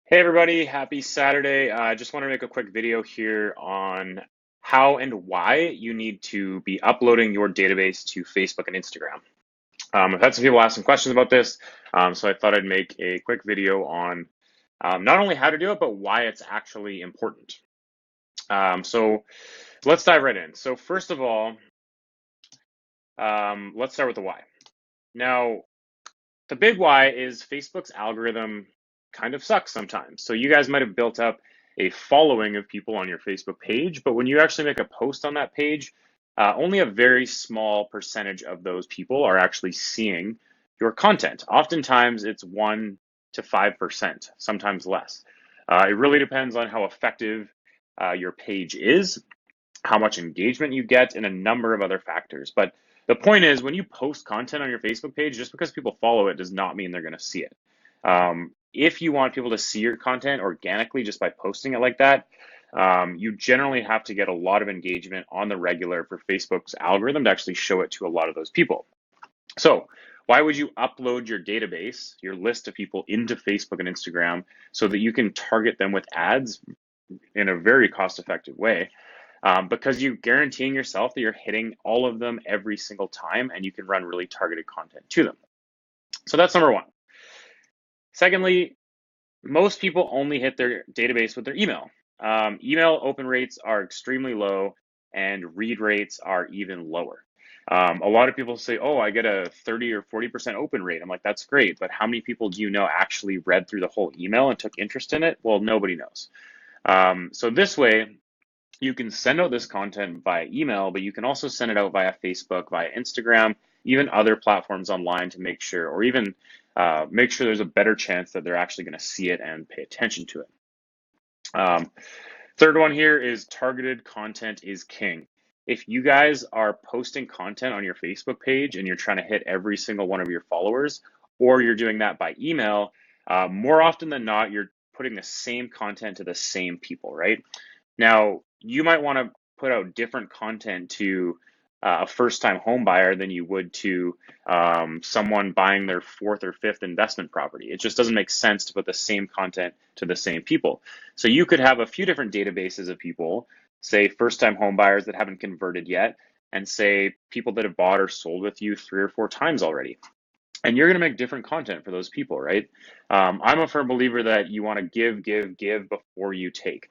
Hey everybody, happy Saturday. I just want to make a quick video here on how and why you need to be uploading your database to Facebook and Instagram. I've had some people ask some questions about this, so I thought I'd make a quick video on not only how to do it, but why it's actually important. So let's dive right in. So first of all, let's start with the why. Now, the big why is Facebook's algorithm kind of sucks sometimes. So you guys might have built up a following of people on your Facebook page, but when you actually make a post on that page, only a very small percentage of those people are actually seeing your content. Oftentimes it's 1 to 5%, sometimes less. It really depends on how effective your page is, how much engagement you get, and a number of other factors. But the point is, when you post content on your Facebook page, just because people follow it does not mean they're going to see it. If you want people to see your content organically just by posting it like that, you generally have to get a lot of engagement on the regular for Facebook's algorithm to actually show it to a lot of those people. So, why would you upload your database, your list of people, into Facebook and Instagram so that you can target them with ads in a very cost effective way? Because you're guaranteeing yourself that you're hitting all of them every single time and you can run really targeted content to them. So that's number one. Secondly, most people only hit their database with their email. Email open rates are extremely low and read rates are even lower. A lot of people say, oh, I get a 30 or 40% open rate. I'm like, that's great. But how many people do you know actually read through the whole email and took interest in it? Well, nobody knows. So this way, you can send out this content via email, but you can also send it out via Facebook, via Instagram, even other platforms online to make sure, or even make sure there's a better chance that they're actually going to see it and pay attention to it. Third one here is targeted content is king. If you guys are posting content on your Facebook page and you're trying to hit every single one of your followers, or you're doing that by email, more often than not, you're putting the same content to the same people, right? Now, you might want to put out different content to a first-time home buyer than you would to someone buying their fourth or fifth investment property. It just doesn't make sense to put the same content to the same people. So you could have a few different databases of people, say first-time home buyers that haven't converted yet, and say people that have bought or sold with you 3 or 4 times already. And you're going to make different content for those people, right? I'm a firm believer that you want to give before you take.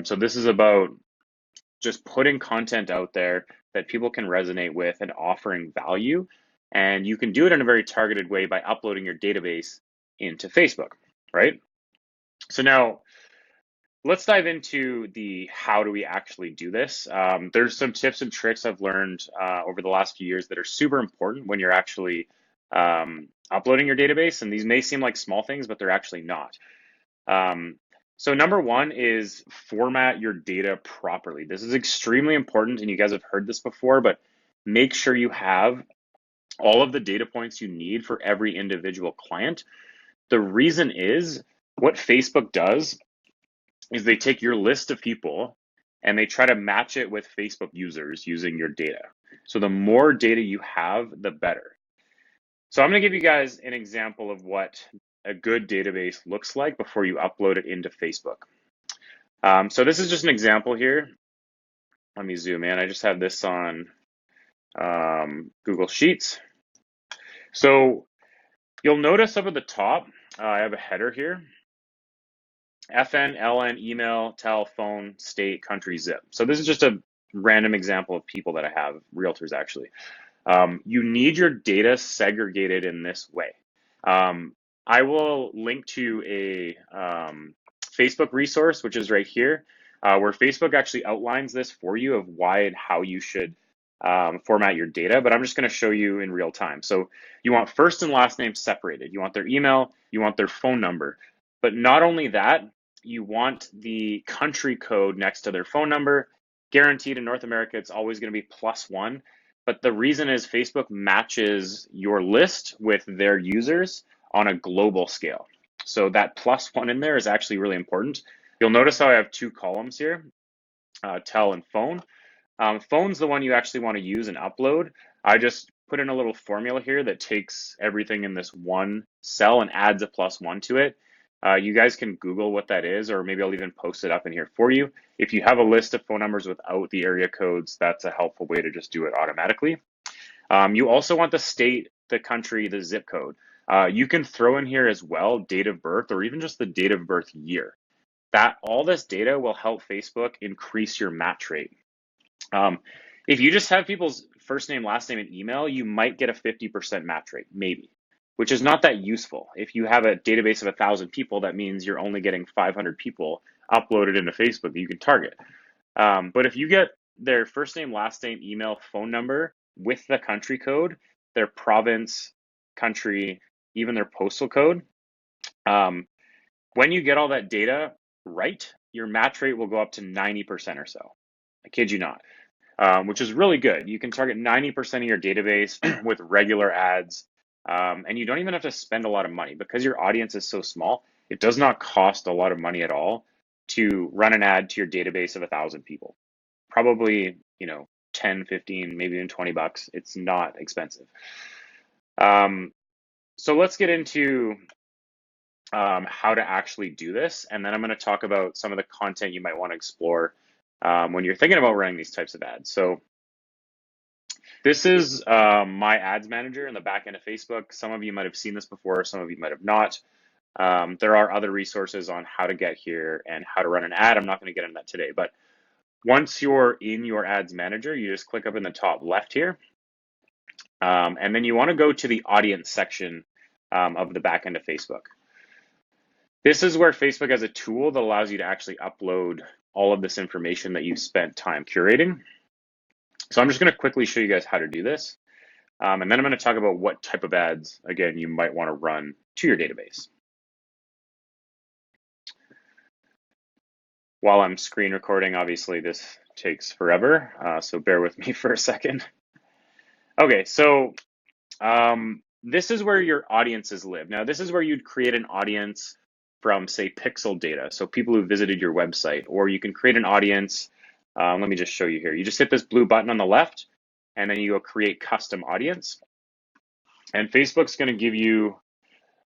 So this is about just putting content out there that people can resonate with and offering value. And you can do it in a very targeted way by uploading your database into Facebook, right? So now let's dive into the how do we actually do this. There's some tips and tricks I've learned over the last few years that are super important when you're actually uploading your database. And these may seem like small things, but they're actually not. So number one is format your data properly. This is extremely important, and you guys have heard this before, but make sure you have all of the data points you need for every individual client. The reason is what Facebook does is they take your list of people and they try to match it with Facebook users using your data. So the more data you have, the better. So I'm going to give you guys an example of what a good database looks like before you upload it into Facebook. So this is just an example here. Let me zoom in. I just have this on Google Sheets. So you'll notice up at the top, I have a header here. FN, LN, email, telephone, state, country, zip. So this is just a random example of people that I have, realtors actually. You need your data segregated in this way. I will link to a Facebook resource, which is right here, where Facebook actually outlines this for you of why and how you should format your data, but I'm just going to show you in real time. So you want first and last name separated. You want their email, you want their phone number, but not only that, you want the country code next to their phone number. Guaranteed in North America, it's always going to be +1. But the reason is Facebook matches your list with their users on a global scale. So that +1 in there is actually really important. You'll notice how I have 2 columns here, tel and phone. Phone's the one you actually want to use and upload. I just put in a little formula here that takes everything in this one cell and adds a +1 to it. You guys can Google what that is, or maybe I'll even post it up in here for you. If you have a list of phone numbers without the area codes, that's a helpful way to just do it automatically. You also want the state, the country, the zip code. You can throw in here as well date of birth or even just the date of birth year. All this data will help Facebook increase your match rate. If you just have people's first name, last name, and email, you might get a 50% match rate, maybe, which is not that useful. If you have a database of 1,000 people, that means you're only getting 500 people uploaded into Facebook that you can target. But if you get their first name, last name, email, phone number with the country code, their province, country, even their postal code, when you get all that data right, your match rate will go up to 90% or so. I kid you not, which is really good. You can target 90% of your database with regular ads, and you don't even have to spend a lot of money because your audience is so small. It does not cost a lot of money at all to run an ad to your database of 1,000 people. Probably, 10, 15, maybe even 20 bucks. It's not expensive. So let's get into how to actually do this. And then I'm going to talk about some of the content you might want to explore when you're thinking about running these types of ads. So this is my ads manager in the back end of Facebook. Some of you might have seen this before, some of you might have not. There are other resources on how to get here and how to run an ad. I'm not going to get into that today, but once you're in your ads manager, you just click up in the top left here. And then you want to go to the audience section of the back end of Facebook. This is where Facebook has a tool that allows you to actually upload all of this information that you've spent time curating. So I'm just going to quickly show you guys how to do this. And then I'm going to talk about what type of ads, again, you might want to run to your database. While I'm screen recording, obviously this takes forever, so bear with me for a second. Okay, so this is where your audiences live. Now, this is where you'd create an audience from, say, pixel data, so people who visited your website, or you can create an audience. Let me just show you here. You just hit this blue button on the left, and then you go create custom audience. And Facebook's going to give you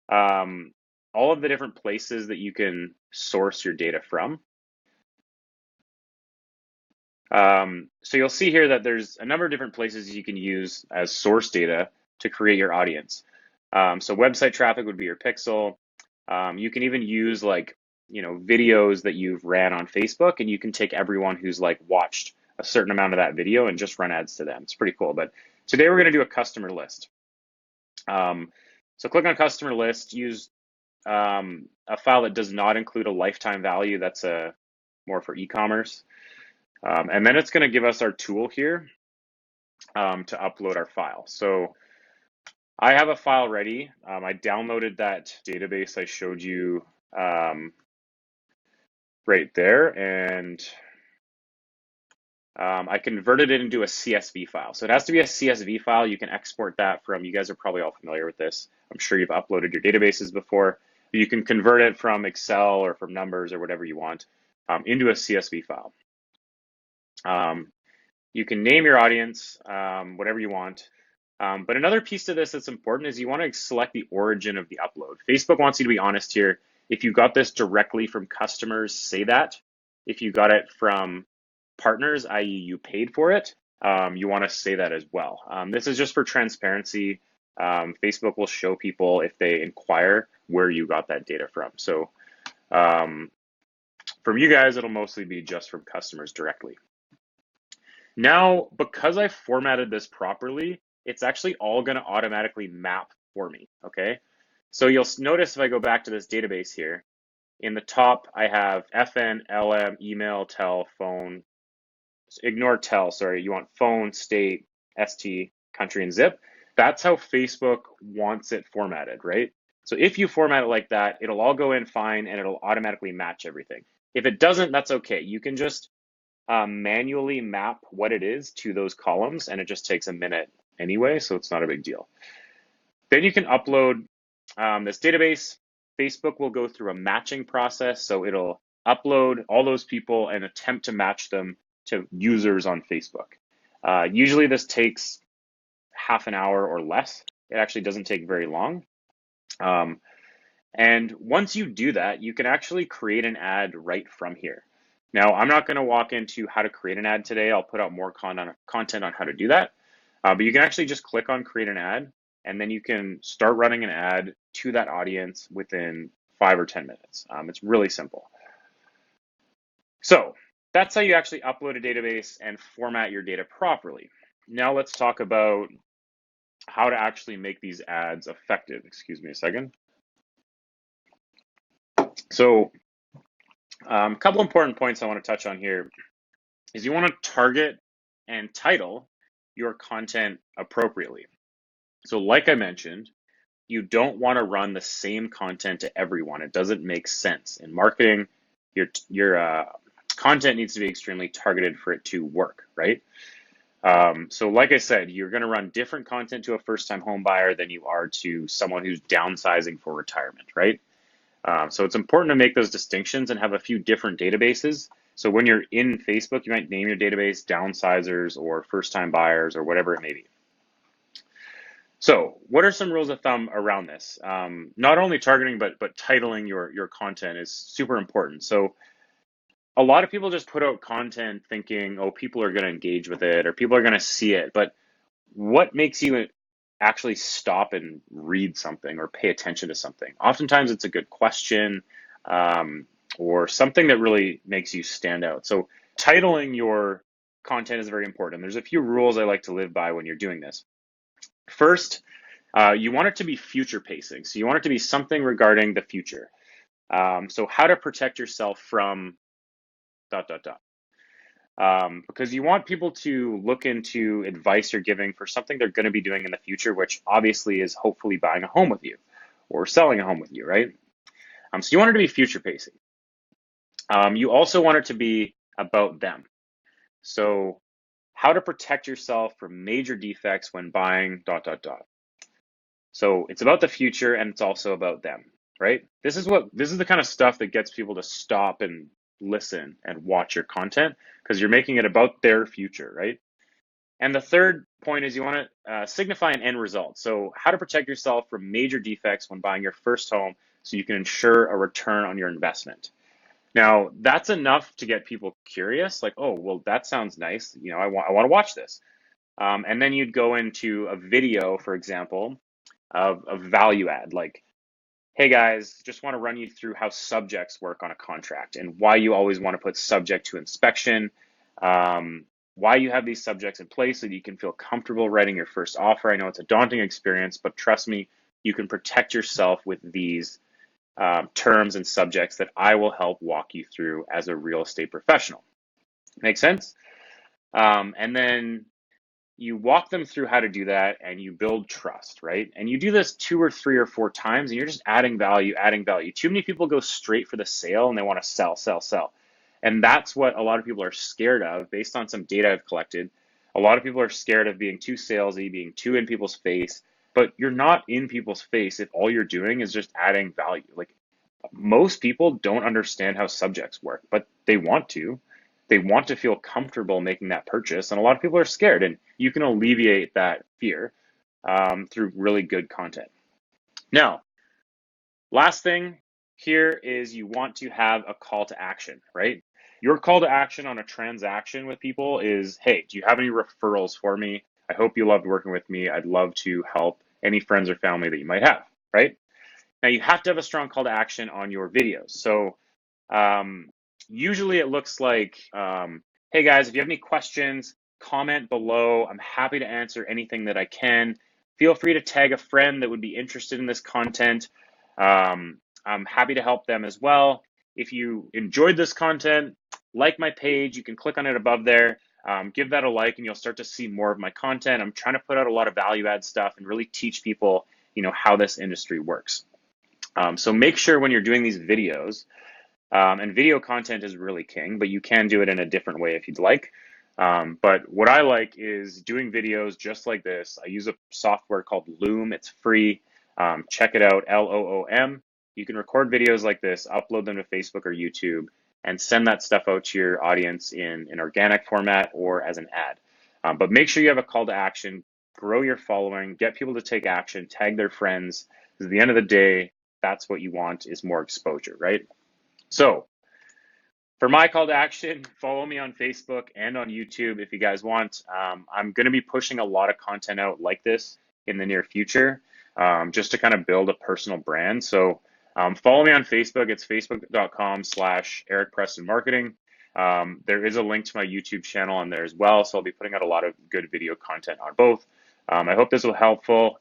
all of the different places that you can source your data from. So you'll see here that there's a number of different places you can use as source data to create your audience. So website traffic would be your pixel. You can even use videos that you've ran on Facebook, and you can take everyone who's watched a certain amount of that video and just run ads to them. It's pretty cool. But today we're going to do a customer list. So click on customer list, use a file that does not include a lifetime value. That's more for e-commerce. And then it's going to give us our tool here to upload our file. So I have a file ready. I downloaded that database I showed you right there, and I converted it into a CSV file. So it has to be a CSV file. You can export that from, you guys are probably all familiar with this. I'm sure you've uploaded your databases before. You can convert it from Excel or from Numbers or whatever you want into a CSV file. You can name your audience, whatever you want. But another piece to this that's important is you want to select the origin of the upload. Facebook wants you to be honest here. If you got this directly from customers, say that. If you got it from partners, i.e. you paid for it, you want to say that as well. This is just for transparency. Facebook will show people if they inquire where you got that data from. So from you guys, it'll mostly be just from customers directly. Now, because I formatted this properly, it's actually all going to automatically map for me, okay? So you'll notice if I go back to this database here, in the top, I have FN, LM, email, tel, phone. Ignore tel, sorry. You want phone, state, ST, country, and zip. That's how Facebook wants it formatted, right? So if you format it like that, it'll all go in fine and it'll automatically match everything. If it doesn't, that's okay. You can just manually map what it is to those columns, and it just takes a minute anyway, so it's not a big deal. Then you can upload this database. Facebook will go through a matching process, so it'll upload all those people and attempt to match them to users on Facebook. Usually this takes half an hour or less. It actually doesn't take very long. And once you do that, you can actually create an ad right from here. Now, I'm not going to walk into how to create an ad today. I'll put out more content on how to do that. But you can actually just click on create an ad, and then you can start running an ad to that audience within 5 or 10 minutes. It's really simple. So that's how you actually upload a database and format your data properly. Now let's talk about how to actually make these ads effective. Excuse me a second. So a couple important points I want to touch on here is you want to target and title your content appropriately. So like I mentioned, you don't want to run the same content to everyone. It doesn't make sense. In marketing, your content needs to be extremely targeted for it to work, right? So like I said, you're going to run different content to a first-time home buyer than you are to someone who's downsizing for retirement, right? So it's important to make those distinctions and have a few different databases. So when you're in Facebook, you might name your database downsizers or first-time buyers or whatever it may be. So what are some rules of thumb around this? Not only targeting, but titling your content is super important. So a lot of people just put out content thinking, oh, people are going to engage with it or people are going to see it. But what makes you actually stop and read something or pay attention to something? Oftentimes it's a good question or something that really makes you stand out. So titling your content is very important. There's a few rules I like to live by when you're doing this. First, you want it to be future pacing. So you want it to be something regarding the future. So how to protect yourself from ... Because you want people to look into advice you're giving for something they're going to be doing in the future, which obviously is hopefully buying a home with you or selling a home with you, right? So you want it to be future pacing. You also want it to be about them. So how to protect yourself from major defects when buying ... So it's about the future and it's also about them, right? This is the kind of stuff that gets people to stop and listen and watch your content because you're making it about their future, right? And the third point is you want to signify an end result. So how to protect yourself from major defects when buying your first home so you can ensure a return on your investment. Now, that's enough to get people curious, like, oh, well, that sounds nice. You know, I want to watch this. And then you'd go into a video, for example, of value add, like, hey guys, just want to run you through how subjects work on a contract and why you always want to put subject to inspection, why you have these subjects in place so that you can feel comfortable writing your first offer. I know it's a daunting experience, but trust me, you can protect yourself with these terms and subjects that I will help walk you through as a real estate professional. Make sense? And then you walk them through how to do that and you build trust, right? And you do this 2 or 3 or 4 times and you're just adding value, adding value. Too many people go straight for the sale and they want to sell, sell, sell. And that's what a lot of people are scared of based on some data I've collected. A lot of people are scared of being too salesy, being too in people's face, but you're not in people's face if all you're doing is just adding value. Like most people don't understand how subjects work, but they want to. They want to feel comfortable making that purchase, and a lot of people are scared, and you can alleviate that fear through really good content. Now, last thing here is you want to have a call to action, right? Your call to action on a transaction with people is, hey, do you have any referrals for me? I hope you loved working with me. I'd love to help any friends or family that you might have, right? Now you have to have a strong call to action on your videos. So usually it looks like, hey guys, if you have any questions, comment below. I'm happy to answer anything that I can. Feel free to tag a friend that would be interested in this content. I'm happy to help them as well. If you enjoyed this content, like my page, you can click on it above there. Give that a like and you'll start to see more of my content. I'm trying to put out a lot of value add stuff and really teach people, how this industry works. So make sure when you're doing these videos, and video content is really king, but you can do it in a different way if you'd like. But what I like is doing videos just like this. I use a software called Loom. It's free. Check it out, Loom. You can record videos like this, upload them to Facebook or YouTube, and send that stuff out to your audience in an organic format or as an ad. But make sure you have a call to action, grow your following, get people to take action, tag their friends. Because at the end of the day, that's what you want, is more exposure, right? So for my call to action, follow me on Facebook and on YouTube if you guys want. I'm going to be pushing a lot of content out like this in the near future, just to kind of build a personal brand. So follow me on Facebook. It's facebook.com/Eric Preston Marketing. There is a link to my YouTube channel on there as well. So I'll be putting out a lot of good video content on both. I hope this was helpful.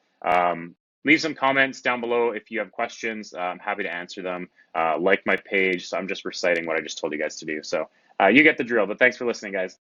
Leave some comments down below if you have questions. I'm happy to answer them. Like my page. So I'm just reciting what I just told you guys to do. So you get the drill, but thanks for listening, guys.